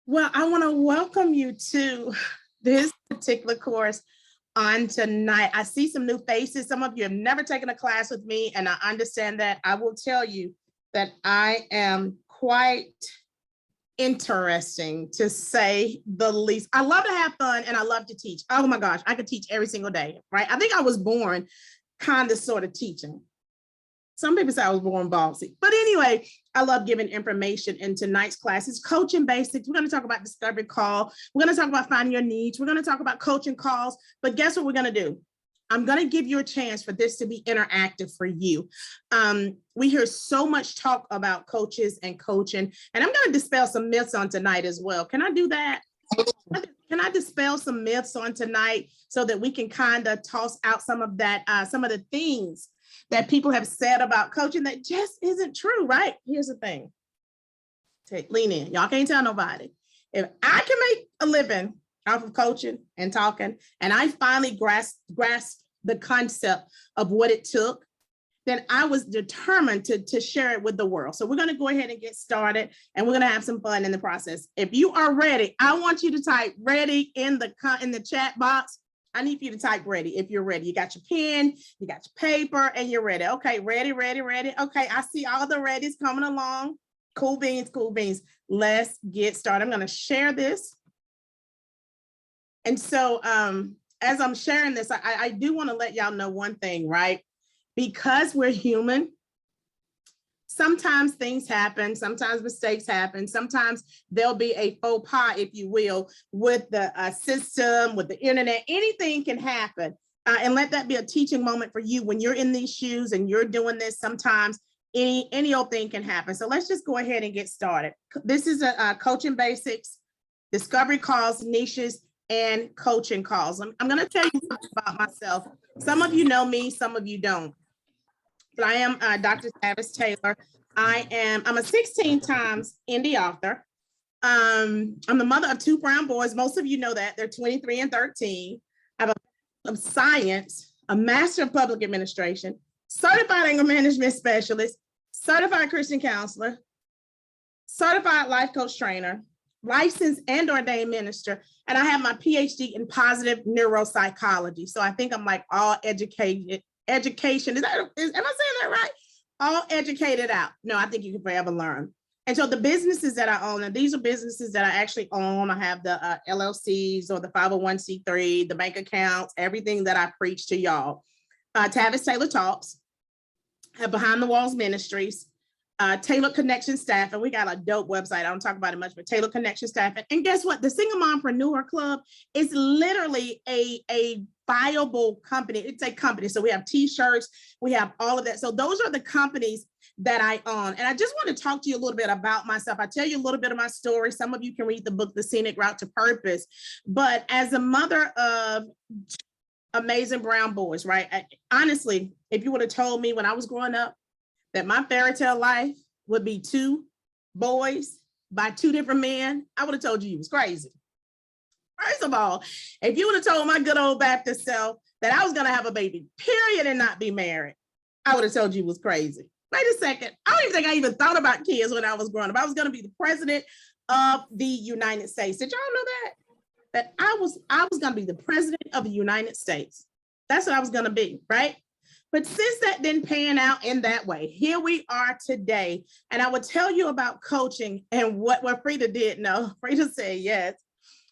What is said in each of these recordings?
Well, I want to welcome you to this particular course on tonight. I see some new faces. Some of you have never taken a class with me, and I understand that. I will tell you that I am quite interesting, to say the least. I love to have fun and I love to teach. Oh my gosh, I could teach every single day, right? I think I was born kind of sort of teaching. Some people say I was born ballsy, but anyway, I love giving information in tonight's class. It's coaching basics. We're going to talk about discovery call. We're going to talk about finding your needs. We're going to talk about coaching calls, but guess what we're going to do? I'm going to give you a chance for this to be interactive for you. We hear so much talk about coaches and coaching, and I'm going to dispel some myths on tonight as well. Can I do that? Can I dispel some myths on tonight so that we can kind of toss out some of that, some of the things that people have said about coaching that just isn't true, right? Here's the thing. Lean in. Y'all can't tell nobody. If I can make a living off of coaching and talking, and I finally grasped the concept of what it took, then I was determined to share it with the world. So we're going to go ahead and get started, and we're going to have some fun in the process. If you are ready, I want you to type ready in the chat box. I need for you to type ready if you're ready. You got your pen, you got your paper, and you're ready. Okay, ready, ready, ready. Okay, I see all the readies coming along. Cool beans, cool beans. Let's get started. I'm going to share this. And so as I'm sharing this, I do want to let y'all know one thing, right? Because we're human, sometimes things happen, sometimes mistakes happen, sometimes there'll be a faux pas, if you will, with the system, with the internet. Anything can happen. And let that be a teaching moment for you when you're in these shoes and you're doing this. Sometimes any old thing can happen. So let's just go ahead and get started. This is a coaching basics, discovery calls, niches, and coaching calls. I'm going to tell you something about myself. Some of you know me, some of you don't. But I am Dr. Tavis Taylor. I'm a 16 times indie author. I'm the mother of 2 brown boys. Most of you know that. They're 23 and 13. I have a Bachelor of Science, a Master of Public Administration, certified anger management specialist, certified Christian counselor, certified life coach trainer, licensed and ordained minister, and I have my PhD in positive neuropsychology. So I think I'm like all education. Am I saying that right? All educated out. No, I think you can forever learn. And so the businesses that I own, and these are businesses that I actually own. I have the LLCs or the 501c3, the bank accounts, everything that I preach to y'all. Tavis Taylor Talks, Behind the Walls Ministries, Taylor Connection Staff, and we got a dope website. I don't talk about it much, but Taylor Connection Staff. And guess what? The Single Mompreneur Club is literally a viable company. It's a company. So we have t-shirts, we have all of that. So those are the companies that I own. And I just want to talk to you a little bit about myself. I tell you a little bit of my story. Some of you can read the book, The Scenic Route to Purpose. But as a mother of amazing brown boys, right? Honestly, if you would have told me when I was growing up that my fairy tale life would be 2 boys by 2 different men, I would have told you was crazy. First of all, if you would have told my good old Baptist self that I was going to have a baby, period, and not be married, I would have told you was crazy. Wait a second. I don't even think I even thought about kids when I was growing up. I was going to be the president of the United States. Did y'all know that? That I was going to be the president of the United States. That's what I was going to be, right? But since that didn't pan out in that way, here we are today. And I will tell you about coaching and what Frida did know. Frida said yes.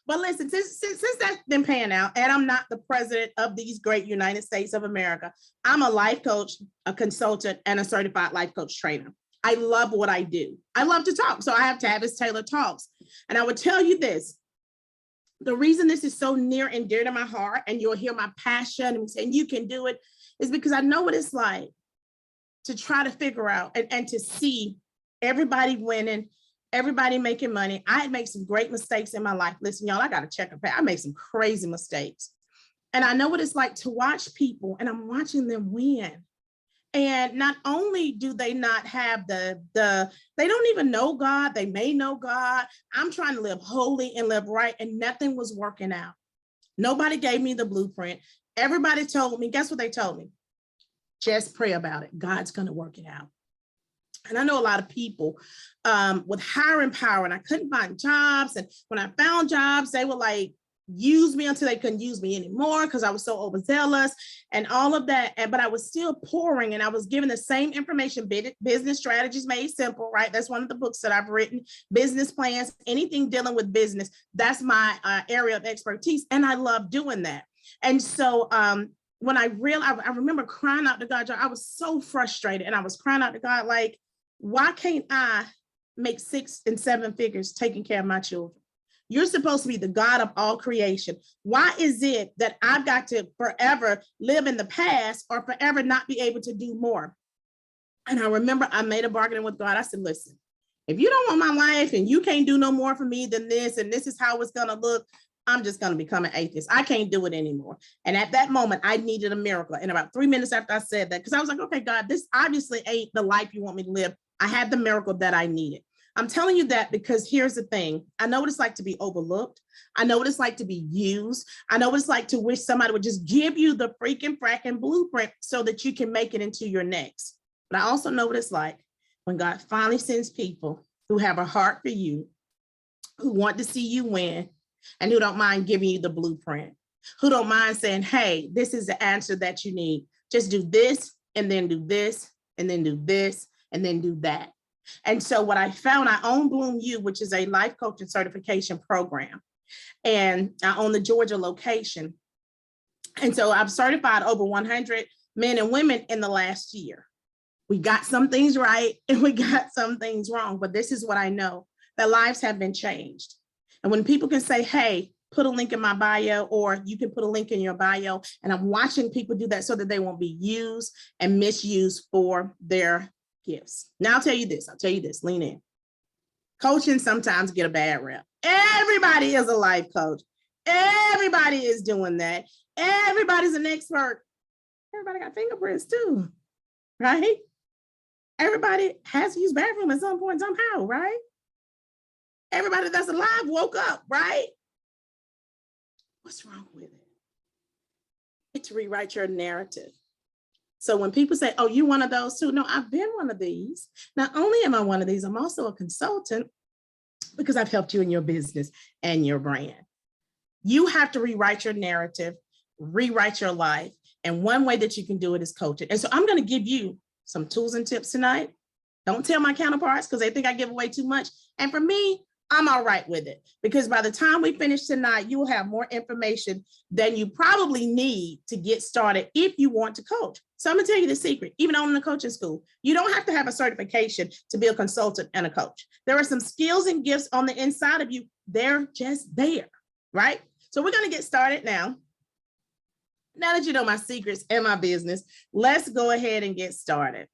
But listen, since that didn't pan out, and I'm not the president of these great United States of America, I'm a life coach, a consultant, and a certified life coach trainer. I love what I do. I love to talk. So I have Tavis Taylor Talks. And I would tell you this. The reason this is so near and dear to my heart, and you'll hear my passion and saying you can do it, is because I know what it's like to try to figure out and to see everybody winning, everybody making money. I made some great mistakes in my life. Listen, y'all, I got to check up. I made some crazy mistakes. And I know what it's like to watch people, and I'm watching them win. And not only do they not have they don't even know God. They may know God. I'm trying to live holy and live right, and nothing was working out. Nobody gave me the blueprint. Everybody told me, guess what they told me? Just pray about it. God's going to work it out. And I know a lot of people with hiring power, and I couldn't find jobs. And when I found jobs, they were like, use me until they couldn't use me anymore because I was so overzealous and all of that. But I was still pouring, and I was given the same information. Business Strategies Made Simple, right? That's one of the books that I've written. Business plans, anything dealing with business. That's my area of expertise. And I love doing that. And so when I realized, I remember crying out to God, I was so frustrated, and I was crying out to God, like, why can't I make 6 and 7 figures taking care of my children? You're supposed to be the God of all creation. Why is it that I've got to forever live in the past or forever not be able to do more? And I remember I made a bargain with God. I said, listen, if you don't want my life and you can't do no more for me than this, and this is how it's going to look, I'm just going to become an atheist. I can't do it anymore. And at that moment, I needed a miracle. And about 3 minutes after I said that, because I was like, okay, God, this obviously ain't the life you want me to live. I had the miracle that I needed. I'm telling you that because here's the thing. I know what it's like to be overlooked. I know what it's like to be used. I know what it's like to wish somebody would just give you the freaking fracking blueprint so that you can make it into your next. But I also know what it's like when God finally sends people who have a heart for you, who want to see you win, and who don't mind giving you the blueprint, who don't mind saying, hey, this is the answer that you need. Just do this, and then do this, and then do this, and then do that. And so what I found, I own Bloom U, which is a life coaching certification program. And I own the Georgia location. And so I've certified over 100 men and women in the last year. We got some things right and we got some things wrong, but this is what I know, that lives have been changed. And when people can say, hey, put a link in my bio, or you can put a link in your bio, and I'm watching people do that so that they won't be used and misused for their gifts. Now I'll tell you this, lean in. Coaching sometimes get a bad rep. Everybody is a life coach. Everybody is doing that. Everybody's an expert. Everybody got fingerprints too, right? Everybody has to use bathroom at some point somehow, right? Everybody that's alive woke up, right? What's wrong with it? You get to rewrite your narrative. So when people say, oh, you're one of those too. No, I've been one of these. Not only am I one of these, I'm also a consultant because I've helped you in your business and your brand. You have to rewrite your narrative, rewrite your life. And one way that you can do it is coaching. And so I'm going to give you some tools and tips tonight. Don't tell my counterparts because they think I give away too much. And for me, I'm all right with it, because by the time we finish tonight, you will have more information than you probably need to get started if you want to coach. So I'm gonna tell you the secret, even on the coaching school, you don't have to have a certification to be a consultant and a coach. There are some skills and gifts on the inside of you. They're just there, right? So we're gonna get started now. Now that you know my secrets and my business, let's go ahead and get started.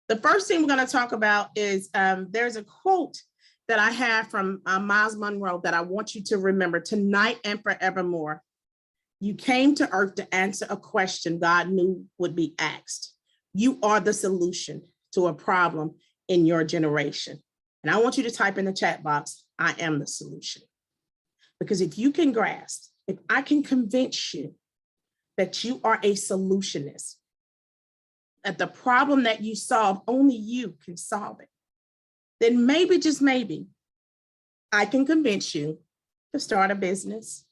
The first thing we're going to talk about is there's a quote that I have from Miles Monroe that I want you to remember tonight and forevermore. You came to earth to answer a question God knew would be asked. You are the solution to a problem in your generation. And I want you to type in the chat box, I am the solution. Because if you can grasp, if I can convince you that you are a solutionist, that the problem that you solve, only you can solve it, then maybe, just maybe, I can convince you to start a business.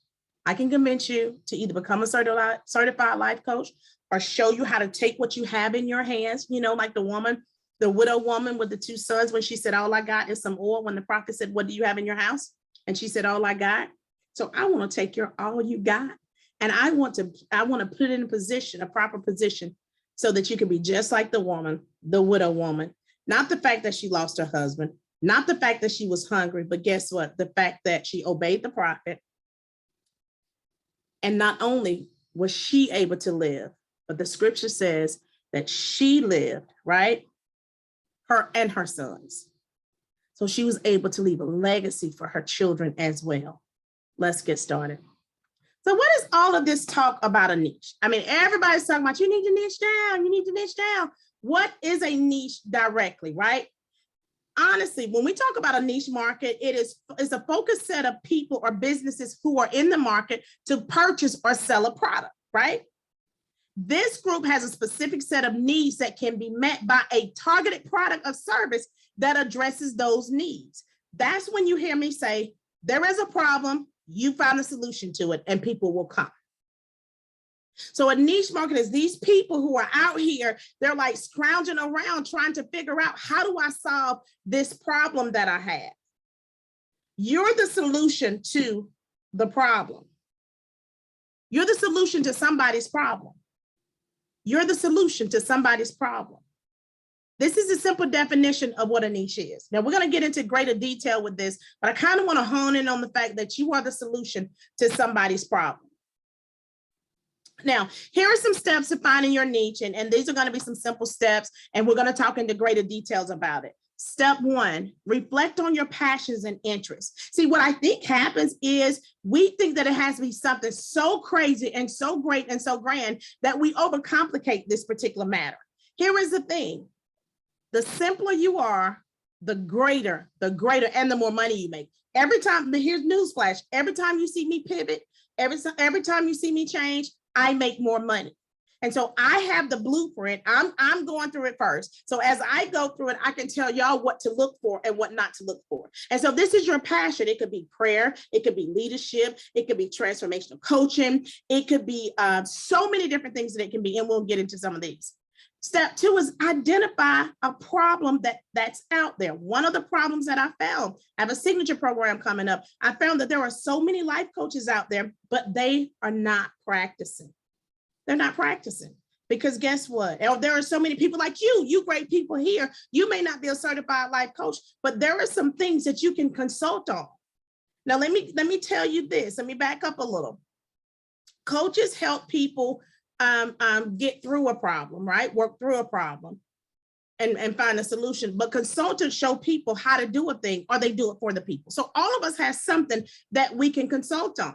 I can convince you to either become a certified life coach or show you how to take what you have in your hands, you know, like the woman, the widow woman with the 2 sons, when she said, all I got is some oil, when the prophet said, what do you have in your house? And she said, all I got. So I want to take your all you got, and I want to put it in a position, a proper position, so that you can be just like the woman, the widow woman. Not the fact that she lost her husband, not the fact that she was hungry, but guess what? The fact that she obeyed the prophet. And not only was she able to live, but the scripture says that she lived, right? Her and her sons. So she was able to leave a legacy for her children as well. Let's get started. So what is all of this talk about a niche? I mean, everybody's talking about you need to niche down, you need to niche down. What is a niche directly, right? Honestly, when we talk about a niche market, it's a focused set of people or businesses who are in the market to purchase or sell a product, right? This group has a specific set of needs that can be met by a targeted product or service that addresses those needs. That's when you hear me say, there is a problem, you find a solution to it, and people will come. So a niche market is these people who are out here, they're like scrounging around trying to figure out, how do I solve this problem that I have? You're the solution to the problem. You're the solution to somebody's problem. You're the solution to somebody's problem. This is a simple definition of what a niche is. Now, we're going to get into greater detail with this, but I kind of want to hone in on the fact that you are the solution to somebody's problem. Now, here are some steps to finding your niche, and these are going to be some simple steps, and we're going to talk into greater details about it. Step one, reflect on your passions and interests. See, what I think happens is we think that it has to be something so crazy and so great and so grand that we overcomplicate this particular matter. Here is the thing. The simpler you are, the greater, and the more money you make. Every time, but here's newsflash, every time you see me pivot, every time you see me change, I make more money. And so I have the blueprint. I'm going through it first. So as I go through it, I can tell y'all what to look for and what not to look for. And so this is your passion. It could be prayer. It could be leadership. It could be transformational coaching. It could be so many different things that it can be. And we'll get into some of these. Step two is identify a problem that's out there. One of the problems that I found, I have a signature program coming up. I found that there are so many life coaches out there, but they are not practicing. They're not practicing because guess what? There are so many people like you great people here. You may not be a certified life coach, but there are some things that you can consult on. Now, let me tell you this. Let me back up a little. Coaches help people get through a problem, right? Work through a problem and find a solution. But consultants show people how to do a thing, or they do it for the people. So all of us have something that we can consult on.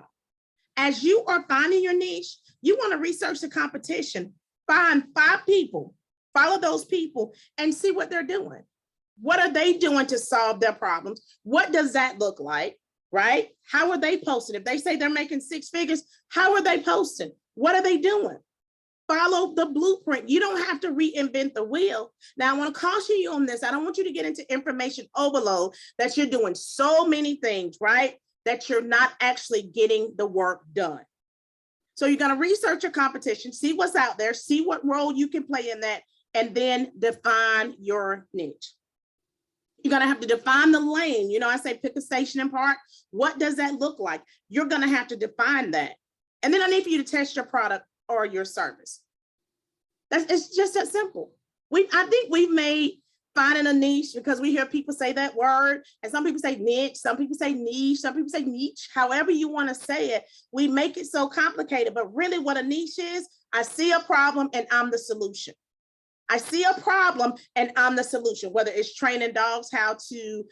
As you are finding your niche, you want to research the competition, find 5 people, follow those people and see what they're doing. What are they doing to solve their problems? What does that look like, right? How are they posting? If they say they're making 6 figures, how are they posting? What are they doing? Follow the blueprint. You don't have to reinvent the wheel. Now, I want to caution you on this. I don't want you to get into information overload that you're doing so many things, right? That you're not actually getting the work done. So you're going to research your competition, see what's out there, see what role you can play in that, and then define your niche. You're going to have to define the lane. You know, I say pick a station and park. What does that look like? You're going to have to define that. And then I need for you to test your product or your service. It's just that simple. I think we've made finding a niche, because we hear people say that word, and some people say niche, some people say niche, some people say niche, however you want to say it, we make it so complicated. But really what a niche is, I see a problem and I'm the solution. I see a problem and I'm the solution, whether it's training dogs how to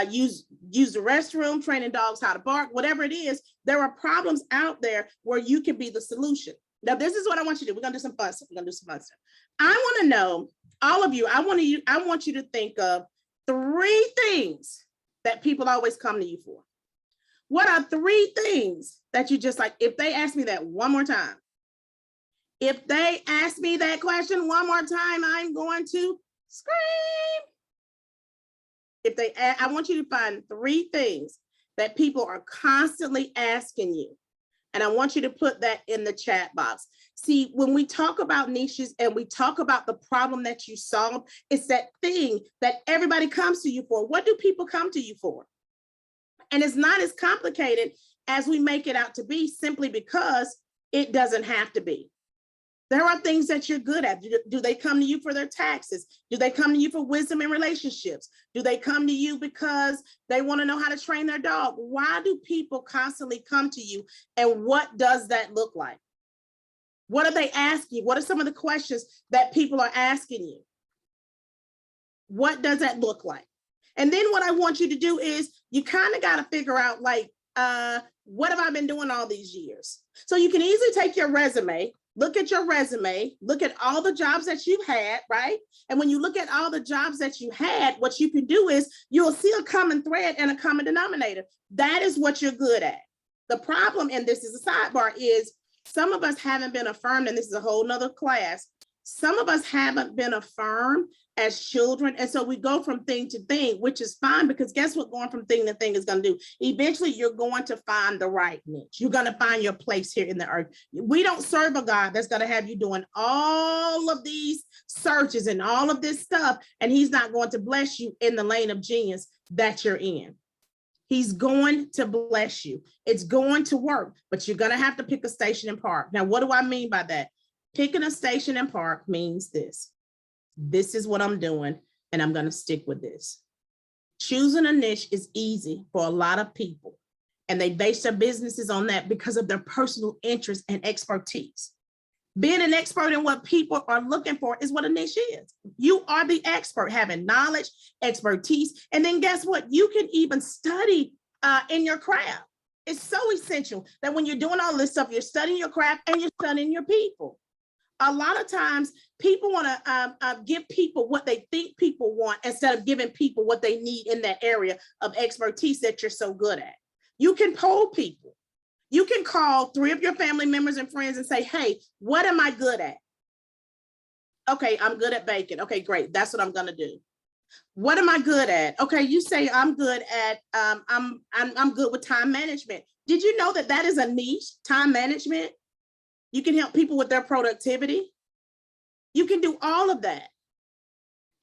use the restroom, training dogs how to bark, whatever it is, there are problems out there where you can be the solution. Now, this is what I want you to do. We're going to do some fun stuff. I want to know, all of you, I want you to think of 3 things that people always come to you for. What are 3 things that you just like, if they ask me that one more time, if they ask me that question one more time, I'm going to scream. I want you to find 3 things that people are constantly asking you. And I want you to put that in the chat box. See, when we talk about niches and we talk about the problem that you solve, it's that thing that everybody comes to you for. What do people come to you for? And it's not as complicated as we make it out to be, simply because it doesn't have to be. There are things that you're good at. Do they come to you for their taxes? Do they come to you for wisdom in relationships? Do they come to you because they want to know how to train their dog? Why do people constantly come to you? And what does that look like? What are they asking? What are some of the questions that people are asking you? What does that look like? And then what I want you to do is you kind of got to figure out, like, what have I been doing all these years? So you can easily take your resume, look at your resume, look at all the jobs that you've had, right? And when you look at all the jobs that you had, what you can do is you'll see a common thread and a common denominator. That is what you're good at. The problem, and this is a sidebar, is Some of us haven't been affirmed, and this is a whole nother class. Some of us haven't been affirmed as children. And so we go from thing to thing, which is fine, because guess what going from thing to thing is going to do? Eventually, you're going to find the right niche. You're going to find your place here in the earth. We don't serve a God that's going to have you doing all of these searches and all of this stuff, and he's not going to bless you in the lane of genius that you're in. He's going to bless you. It's going to work, but you're going to have to pick a station and park. Now, what do I mean by that? Picking a station and park means this. This is what I'm doing, and I'm going to stick with this. Choosing a niche is easy for a lot of people, and they base their businesses on that because of their personal interest and expertise. Being an expert in what people are looking for is what a niche is. You are the expert, having knowledge, expertise, and then guess what? You can even study in your craft. It's so essential that when you're doing all this stuff, you're studying your craft and you're studying your people. A lot of times people want to give people what they think people want instead of giving people what they need in that area of expertise that you're so good at. You can poll people. You can call 3 of your family members and friends and say, hey, what am I good at? Okay, I'm good at baking. Okay, great. That's what I'm going to do. What am I good at? Okay, you say I'm good at, I'm good with time management. Did you know that that is a niche, time management? You can help people with their productivity. You can do all of that.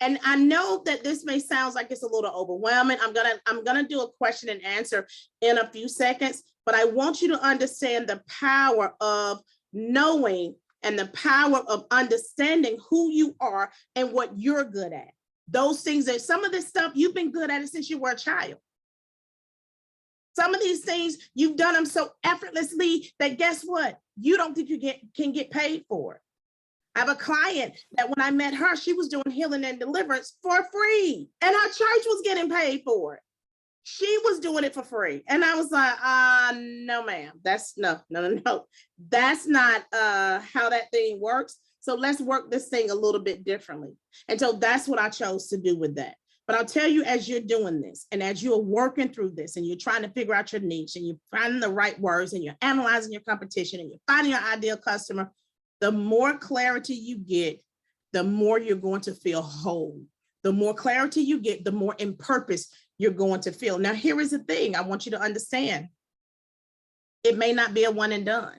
And I know that this may sound like it's a little overwhelming. I'm gonna do a question and answer in a few seconds, but I want you to understand the power of knowing and the power of understanding who you are and what you're good at. Those things that some of this stuff you've been good at it since you were a child. Some of these things, you've done them so effortlessly that guess what? You don't think you can get paid for it. I have a client that when I met her, she was doing healing and deliverance for free, and her church was getting paid for it. She was doing it for free. And I was like, no, ma'am, that's no. That's not how that thing works. So let's work this thing a little bit differently. And so that's what I chose to do with that. But I'll tell you, as you're doing this and as you're working through this and you're trying to figure out your niche and you're finding the right words and you're analyzing your competition and you're finding your ideal customer, the more clarity you get, the more you're going to feel whole. The more clarity you get, the more in purpose you're going to feel. Now, here is the thing I want you to understand. It may not be a one and done.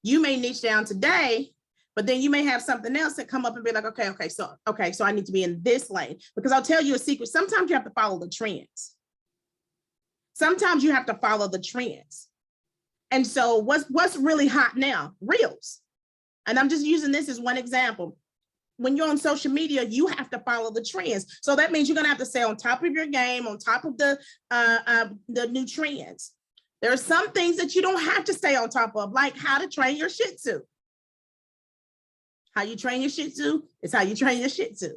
You may niche down today, but then you may have something else that come up and be like, okay, so I need to be in this lane. Because I'll tell you a secret. Sometimes you have to follow the trends. Sometimes you have to follow the trends. And so what's really hot now? Reels. And I'm just using this as one example. When you're on social media, you have to follow the trends. So that means you're going to have to stay on top of your game, on top of the new trends. There are some things that you don't have to stay on top of, like how to train your Shih Tzu. How you train your Shih Tzu is how you train your Shih Tzu,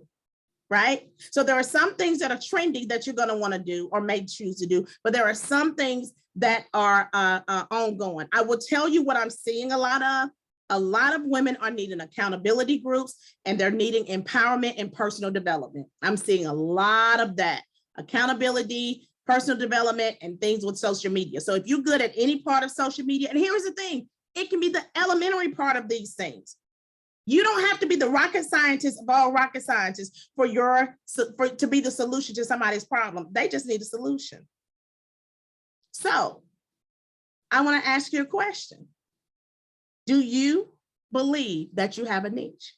right? So there are some things that are trendy that you're going to want to do or may choose to do, but there are some things that are ongoing. I will tell you what I'm seeing a lot of. A lot of women are needing accountability groups and they're needing empowerment and personal development. I'm seeing a lot of that. Accountability, personal development, and things with social media. So if you're good at any part of social media, and here's the thing, it can be the elementary part of these things. You don't have to be the rocket scientist of all rocket scientists to be the solution to somebody's problem. They just need a solution. So I want to ask you a question. Do you believe that you have a niche?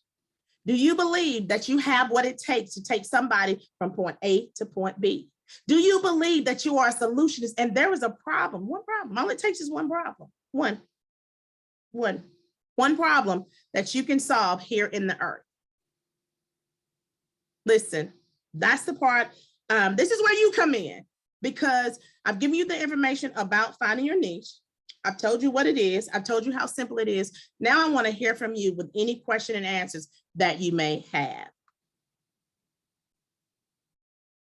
Do you believe that you have what it takes to take somebody from point A to point B? Do you believe that you are a solutionist and there is a problem? One problem. All it takes is one problem. One problem that you can solve here in the earth. Listen, that's the part. This is where you come in, because I've given you the information about finding your niche. I've told you what it is. I've told you how simple it is. Now I want to hear from you with any question and answers that you may have.